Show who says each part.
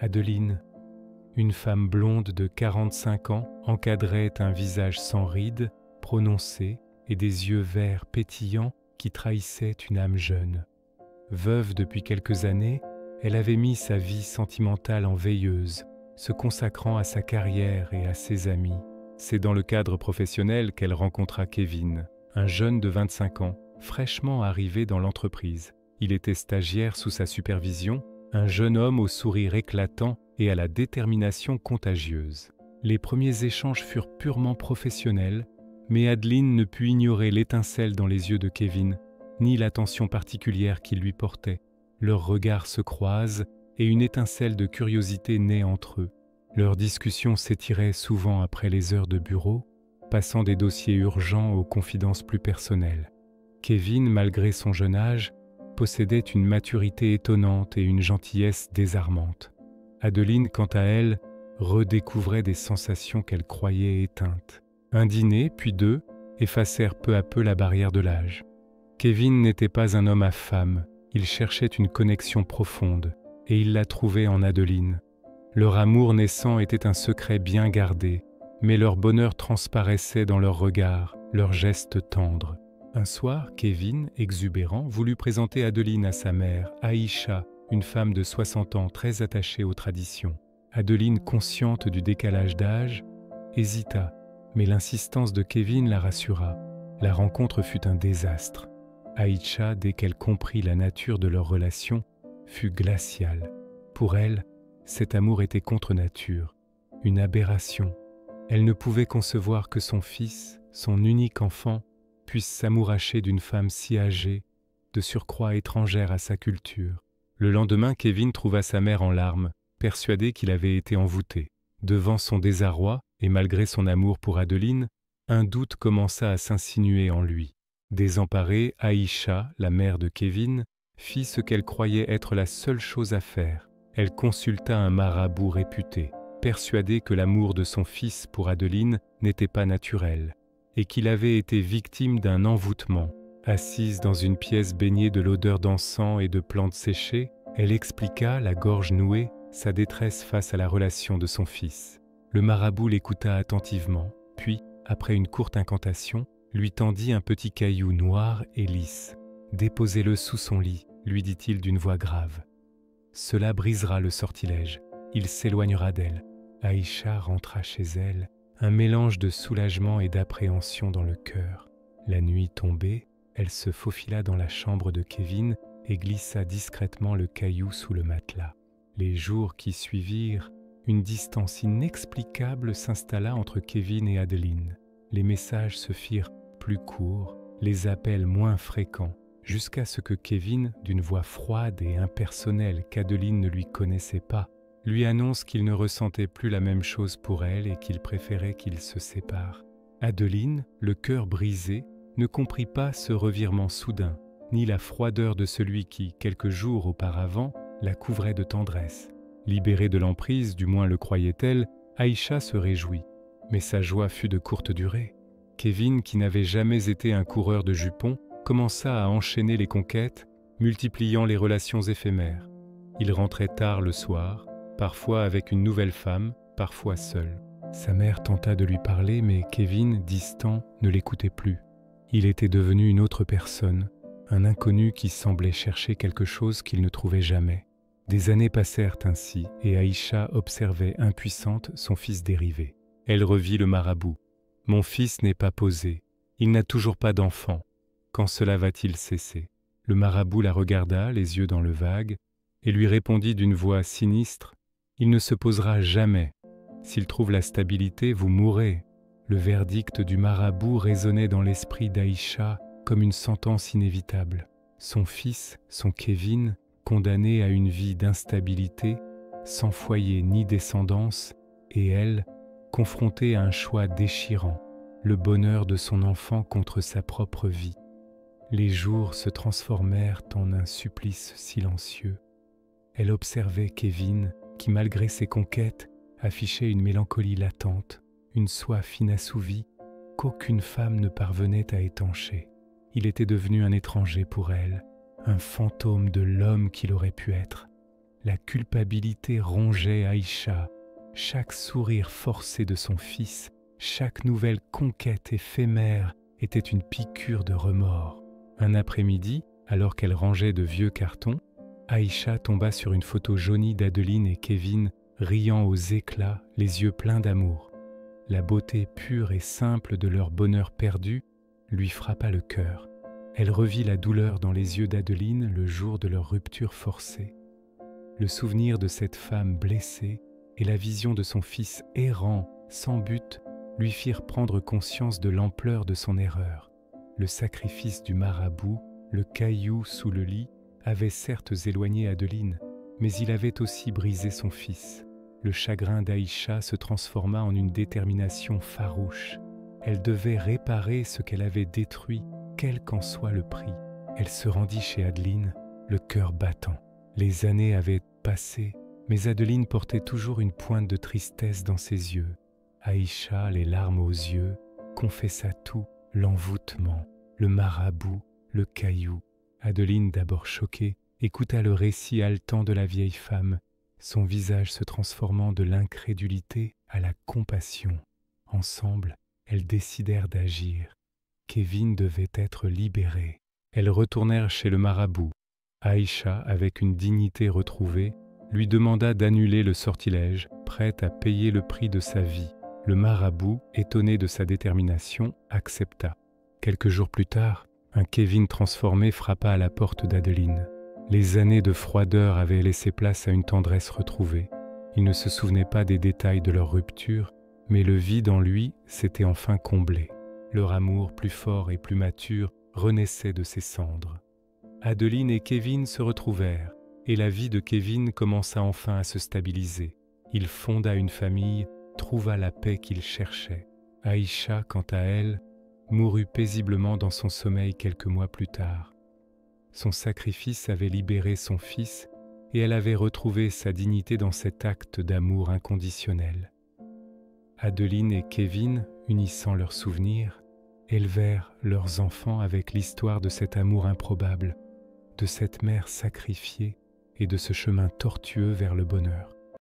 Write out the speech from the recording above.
Speaker 1: Adeline, une femme blonde de 45 ans, encadrait un visage sans rides, prononcé, et des yeux verts pétillants qui trahissaient une âme jeune. Veuve depuis quelques années, elle avait mis sa vie sentimentale en veilleuse, se consacrant à sa carrière et à ses amis. C'est dans le cadre professionnel qu'elle rencontra Kevin, un jeune de 25 ans, fraîchement arrivé dans l'entreprise. Il était stagiaire sous sa supervision, un jeune homme au sourire éclatant et à la détermination contagieuse. Les premiers échanges furent purement professionnels, mais Adeline ne put ignorer l'étincelle dans les yeux de Kevin, ni l'attention particulière qu'il lui portait. Leurs regards se croisent et une étincelle de curiosité naît entre eux. Leurs discussions s'étiraient souvent après les heures de bureau, passant des dossiers urgents aux confidences plus personnelles. Kevin, malgré son jeune âge, possédait une maturité étonnante et une gentillesse désarmante. Adeline, quant à elle, redécouvrait des sensations qu'elle croyait éteintes. Un dîner, puis deux, effacèrent peu à peu la barrière de l'âge. Kevin n'était pas un homme à femme, il cherchait une connexion profonde, et il la trouvait en Adeline. Leur amour naissant était un secret bien gardé, mais leur bonheur transparaissait dans leurs regards, leurs gestes tendres. Un soir, Kevin, exubérant, voulut présenter Adeline à sa mère, Aïcha, une femme de 60 ans très attachée aux traditions. Adeline, consciente du décalage d'âge, hésita, mais l'insistance de Kevin la rassura. La rencontre fut un désastre. Aïcha, dès qu'elle comprit la nature de leur relation, fut glaciale. Pour elle, cet amour était contre nature, une aberration. Elle ne pouvait concevoir que son fils, son unique enfant, puisse s'amouracher d'une femme si âgée, de surcroît étrangère à sa culture. Le lendemain, Kevin trouva sa mère en larmes, persuadé qu'il avait été envoûté. Devant son désarroi, et malgré son amour pour Adeline, un doute commença à s'insinuer en lui. Désemparée, Aïcha, la mère de Kevin, fit ce qu'elle croyait être la seule chose à faire. Elle consulta un marabout réputé, persuadée que l'amour de son fils pour Adeline n'était pas naturel, et qu'il avait été victime d'un envoûtement. Assise dans une pièce baignée de l'odeur d'encens et de plantes séchées, elle expliqua, la gorge nouée, sa détresse face à la relation de son fils. Le marabout l'écouta attentivement, puis, après une courte incantation, lui tendit un petit caillou noir et lisse. « Déposez-le sous son lit », lui dit-il d'une voix grave. « Cela brisera le sortilège. Il s'éloignera d'elle. » Aïcha rentra chez elle, un mélange de soulagement et d'appréhension dans le cœur. La nuit tombée, elle se faufila dans la chambre de Kevin et glissa discrètement le caillou sous le matelas. Les jours qui suivirent, une distance inexplicable s'installa entre Kevin et Adeline. Les messages se firent plus courts, les appels moins fréquents, jusqu'à ce que Kevin, d'une voix froide et impersonnelle qu'Adeline ne lui connaissait pas, lui annonce qu'il ne ressentait plus la même chose pour elle et qu'il préférait qu'ils se séparent. Adeline, le cœur brisé, ne comprit pas ce revirement soudain, ni la froideur de celui qui, quelques jours auparavant, la couvrait de tendresse. Libérée de l'emprise, du moins le croyait-elle, Aïcha se réjouit. Mais sa joie fut de courte durée. Kevin, qui n'avait jamais été un coureur de jupons, commença à enchaîner les conquêtes, multipliant les relations éphémères. Il rentrait tard le soir, parfois avec une nouvelle femme, parfois seul. Sa mère tenta de lui parler, mais Kevin, distant, ne l'écoutait plus. Il était devenu une autre personne, un inconnu qui semblait chercher quelque chose qu'il ne trouvait jamais. Des années passèrent ainsi, et Aïcha observait impuissante son fils dérivé. Elle revit le marabout. « Mon fils n'est pas posé, il n'a toujours pas d'enfant. Quand cela va-t-il cesser ?» Le marabout la regarda, les yeux dans le vague, et lui répondit d'une voix sinistre « Il ne se posera jamais. S'il trouve la stabilité, vous mourrez. » Le verdict du marabout résonnait dans l'esprit d'Aïcha comme une sentence inévitable. Son fils, son Kevin, condamné à une vie d'instabilité, sans foyer ni descendance, et elle, confrontée à un choix déchirant, le bonheur de son enfant contre sa propre vie. Les jours se transformèrent en un supplice silencieux. Elle observait Kevin, qui malgré ses conquêtes, affichait une mélancolie latente, une soif inassouvie qu'aucune femme ne parvenait à étancher. Il était devenu un étranger pour elle, un fantôme de l'homme qu'il aurait pu être. La culpabilité rongeait Aïcha. Chaque sourire forcé de son fils, chaque nouvelle conquête éphémère était une piqûre de remords. Un après-midi, alors qu'elle rangeait de vieux cartons, Aïcha tomba sur une photo jaunie d'Adeline et Kevin riant aux éclats, les yeux pleins d'amour. La beauté pure et simple de leur bonheur perdu lui frappa le cœur. Elle revit la douleur dans les yeux d'Adeline le jour de leur rupture forcée. Le souvenir de cette femme blessée et la vision de son fils errant, sans but, lui firent prendre conscience de l'ampleur de son erreur. Le sacrifice du marabout, le caillou sous le lit, avait certes éloigné Adeline, mais il avait aussi brisé son fils. Le chagrin d'Aïcha se transforma en une détermination farouche. Elle devait réparer ce qu'elle avait détruit, quel qu'en soit le prix. Elle se rendit chez Adeline, le cœur battant. Les années avaient passé, mais Adeline portait toujours une pointe de tristesse dans ses yeux. Aïcha, les larmes aux yeux, confessa tout, l'envoûtement, le marabout, le caillou. Adeline, d'abord choquée, écouta le récit haletant de la vieille femme, son visage se transformant de l'incrédulité à la compassion. Ensemble, elles décidèrent d'agir. Kevin devait être libéré. Elles retournèrent chez le marabout. Aïcha, avec une dignité retrouvée, lui demanda d'annuler le sortilège, prête à payer le prix de sa vie. Le marabout, étonné de sa détermination, accepta. Quelques jours plus tard, un Kevin transformé frappa à la porte d'Adeline. Les années de froideur avaient laissé place à une tendresse retrouvée. Il ne se souvenait pas des détails de leur rupture, mais le vide en lui s'était enfin comblé. Leur amour, plus fort et plus mature, renaissait de ses cendres. Adeline et Kevin se retrouvèrent, et la vie de Kevin commença enfin à se stabiliser. Il fonda une famille, trouva la paix qu'il cherchait. Aïcha, quant à elle, mourut paisiblement dans son sommeil quelques mois plus tard. Son sacrifice avait libéré son fils, et elle avait retrouvé sa dignité dans cet acte d'amour inconditionnel. Adeline et Kevin, unissant leurs souvenirs, élevèrent leurs enfants avec l'histoire de cet amour improbable, de cette mère sacrifiée et de ce chemin tortueux vers le bonheur.